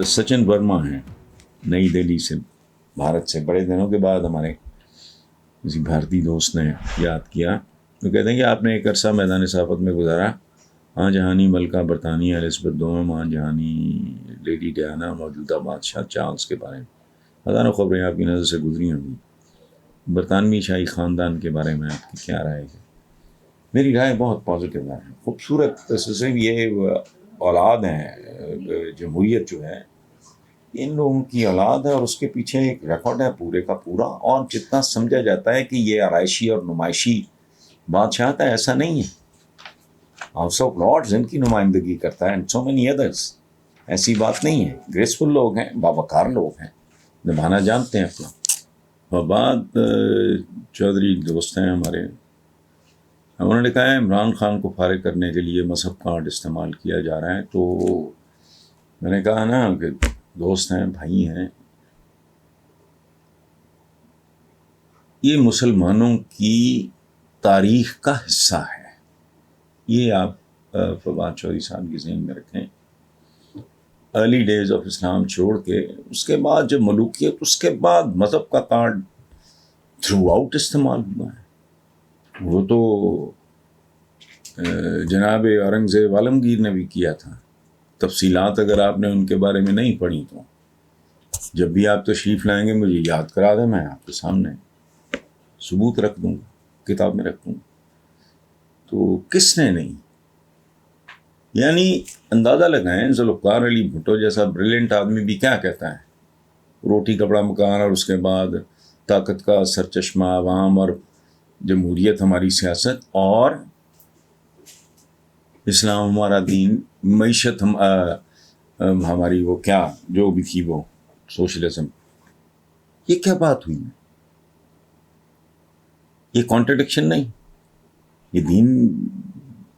سچن ورما ہیں نئی دہلی سے، بھارت سے بڑے دنوں کے بعد ہمارے کسی بھارتی دوست نے یاد کیا. تو کہتے ہیں کہ آپ نے ایک عرصہ میدان صحافت میں گزارا. ہاں جہانی ملکہ برطانیہ الزبتھ دوم، ہاں جہانی لیڈی ڈیانا، موجودہ بادشاہ چارلس کے بارے میں ہزاروں خبریں آپ کی نظر سے گزری ہوں گی. برطانوی شاہی خاندان کے بارے میں آپ کی کیا رائے ہے؟ میری رائے بہت پازیٹیو ہے. خوبصورت سے یہ اولاد ہیں، جمہوریت جو ہے ان لوگوں کی اولاد ہے، اور اس کے پیچھے ایک ریکارڈ ہے پورے کا پورا. اور جتنا سمجھا جاتا ہے کہ یہ آرائشی اور نمائشی بادشاہ ہے، ایسا نہیں ہے. ہاؤس آف لارڈز ان کی نمائندگی کرتا ہے، اینڈ سو مینی ادرس. ایسی بات نہیں ہے. گریسفل لوگ ہیں، باوقار لوگ ہیں، نبھانا جانتے ہیں اپنا. بعد چودھری دوست ہیں ہمارے، انہوں نے کہا ہے عمران خان کو فارغ کرنے کے لیے مذہب کارڈ استعمال کیا جا رہا ہے. تو میں نے کہا نا کہ دوست ہیں، بھائی ہیں، یہ مسلمانوں کی تاریخ کا حصہ ہے. یہ آپ فواد چودھری صاحب کے ذہن میں رکھیں. ارلی ڈیز آف اسلام چھوڑ کے اس کے بعد جب ملوکیت، اس کے بعد مذہب کا کارڈ تھرو آؤٹ استعمال ہوا ہے. وہ تو جناب اورنگزیب عالمگیر نے بھی کیا تھا. تفصیلات اگر آپ نے ان کے بارے میں نہیں پڑھی تو جب بھی آپ تشریف لائیں گے مجھے یاد کرا دیں، میں آپ کے سامنے ثبوت رکھ دوں گا، کتاب میں رکھ دوں گا. تو کس نے نہیں، یعنی اندازہ لگائیں ذوالفقار علی بھٹو جیسا بریلینٹ آدمی بھی کیا کہتا ہے، روٹی کپڑا مکان اور اس کے بعد طاقت کا سرچشمہ عوام اور جمہوریت ہماری سیاست اور اسلام ہمارا دین، معیشت ہماری وہ کیا جو بھی تھی وہ سوشلزم. یہ کیا بات ہوئی؟ یہ کانٹرڈکشن نہیں، یہ دین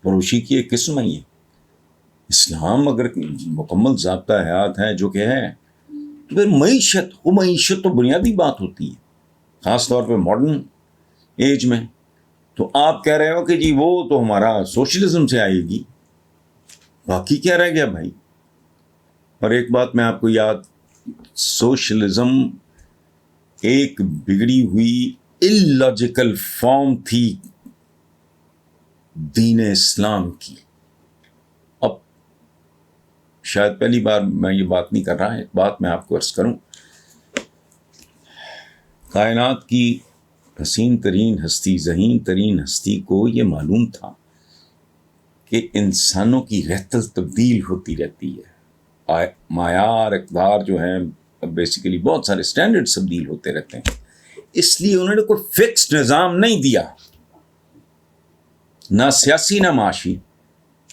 فروشی کی ایک قسم ہے. یہ اسلام اگر مکمل ضابطہ حیات ہے جو کہ ہے، تو پھر معیشت تو بنیادی بات ہوتی ہے، خاص طور پہ ماڈرن ایج میں. تو آپ کہہ رہے ہو کہ جی وہ تو ہمارا سوشلزم سے آئے گی، باقی کیا رہ گیا بھائی؟ اور ایک بات میں آپ کو یاد، سوشلزم ایک بگڑی ہوئی اللاجیکل فارم تھی دین اسلام کی. اب شاید پہلی بار میں یہ بات نہیں کر رہا، ایک بات میں آپ کو عرض کروں. کائنات کی حسین ترین ہستی، ذہین ترین ہستی کو یہ معلوم تھا کہ انسانوں کی رہتل تبدیل ہوتی رہتی ہے. معیار اقدار جو ہیں بیسیکلی بہت سارے سٹینڈرڈ تبدیل ہوتے رہتے ہیں. اس لیے انہوں نے کوئی فکسڈ نظام نہیں دیا، نہ سیاسی نہ معاشی.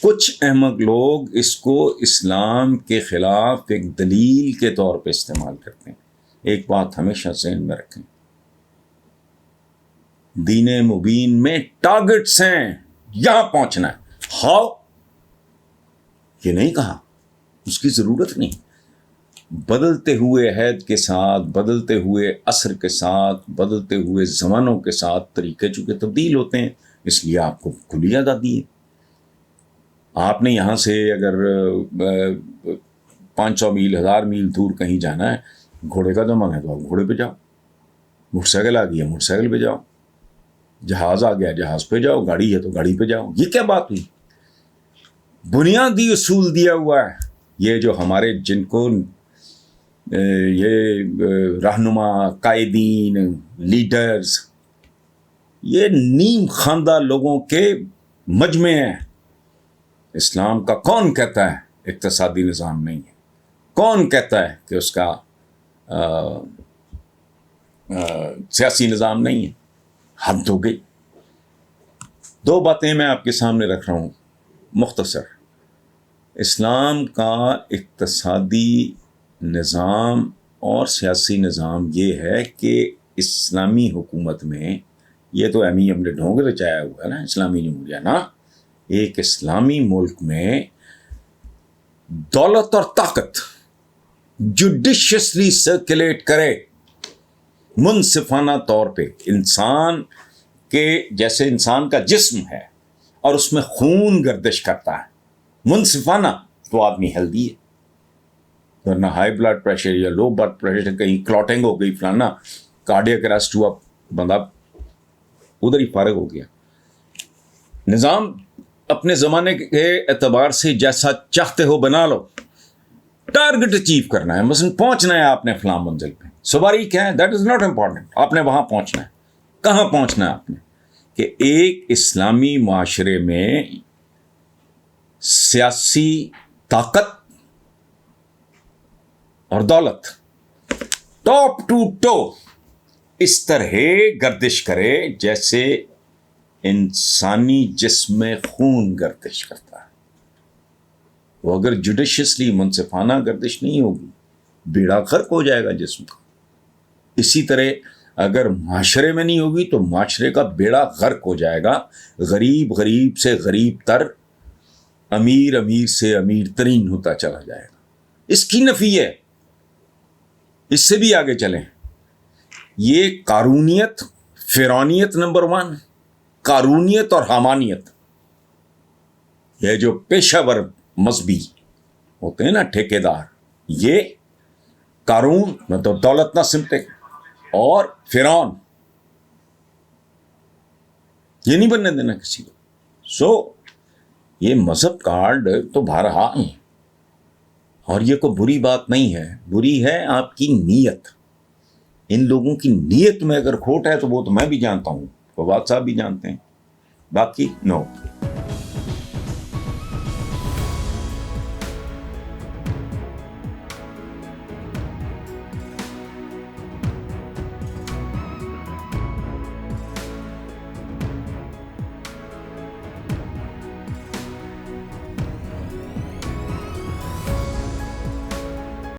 کچھ احمق لوگ اس کو اسلام کے خلاف ایک دلیل کے طور پہ استعمال کرتے ہیں. ایک بات ہمیشہ ذہن میں رکھیں، دین مبین میں ٹارگٹس ہیں، یہاں پہنچنا ہے. ہاؤ یہ نہیں کہا، اس کی ضرورت نہیں. بدلتے ہوئے عہد کے ساتھ، بدلتے ہوئے عصر کے ساتھ، بدلتے ہوئے زمانوں کے ساتھ طریقے چونکہ تبدیل ہوتے ہیں، اس لیے آپ کو کھلی آزادی ہے. آپ نے یہاں سے اگر 500 میل 1000 میل دور کہیں جانا ہے، گھوڑے کا زمانہ ہے تو آپ گھوڑے پہ جاؤ، موٹر سائیکل آ گئی ہے موٹر سائیکل پہ جاؤ، جہاز آ گیا جہاز پہ جاؤ، گاڑی ہے تو گاڑی پہ جاؤ. یہ کیا بات ہوئی؟ بنیادی اصول دیا ہوا ہے. یہ جو ہمارے جن کو یہ رہنما، قائدین، لیڈرز، یہ نیم خواندہ لوگوں کے مجمع ہیں. اسلام کا کون کہتا ہے اقتصادی نظام نہیں ہے؟ کون کہتا ہے کہ اس کا سیاسی نظام نہیں ہے؟ حد ہو گئی. دو باتیں میں آپ کے سامنے رکھ رہا ہوں مختصر. اسلام کا اقتصادی نظام اور سیاسی نظام یہ ہے کہ اسلامی حکومت میں، یہ تو ہم نے ڈھونگ رچایا ہوا ہے نا اسلامی جمہوریہ نا، ایک اسلامی ملک میں دولت اور طاقت جوڈیشیسلی سرکولیٹ کرے، منصفانہ طور پہ. انسان کے جیسے انسان کا جسم ہے اور اس میں خون گردش کرتا ہے منصفانہ، تو آدمی ہیلدی ہے. ورنہ ہائی بلڈ پریشر یا لو بلڈ پریشر کہیں کلاٹنگ ہو گئی فلانا کارڈیاک اریسٹ ہوا بندہ ادھر ہی فارغ ہو گیا. نظام اپنے زمانے کے اعتبار سے جیسا چاہتے ہو بنا لو, ٹارگٹ اچیو کرنا ہے, مثلا پہنچنا ہے آپ نے فلاں منزل پہ, سواری کیا ہے دیٹ از ناٹ امپورٹنٹ, آپ نے وہاں پہنچنا ہے. کہاں پہنچنا ہے آپ نے کہ ایک اسلامی معاشرے میں سیاسی طاقت اور دولت ٹاپ ٹو ٹو اس طرح گردش کرے جیسے انسانی جسم میں خون گردش کرتا ہے. وہ اگر جوڈیشیسلی منصفانہ گردش نہیں ہوگی بیڑا غرق ہو جائے گا جسم کا. اسی طرح اگر معاشرے میں نہیں ہوگی تو معاشرے کا بیڑا غرق ہو جائے گا. غریب غریب سے غریب تر, امیر امیر سے امیر ترین ہوتا چلا جائے گا. اس کی نفی ہے. اس سے بھی آگے چلیں, یہ قارونیت, فرعونیت نمبر 1, قارونیت اور حامانیت, یہ جو پیشہ ور مذہبی ہوتے ہیں نا ٹھیکیدار, یہ قارون مطلب دولت نہ سمتے اور فرعون یہ نہیں بننے دینا کسی کو. سو یہ مذہب کارڈ تو بہرحال ہیں, اور یہ کوئی بری بات نہیں ہے, بری ہے آپ کی نیت. ان لوگوں کی نیت میں اگر کھوٹ ہے تو وہ تو میں بھی جانتا ہوں, فواد صاحب بھی جانتے ہیں, باقی نو.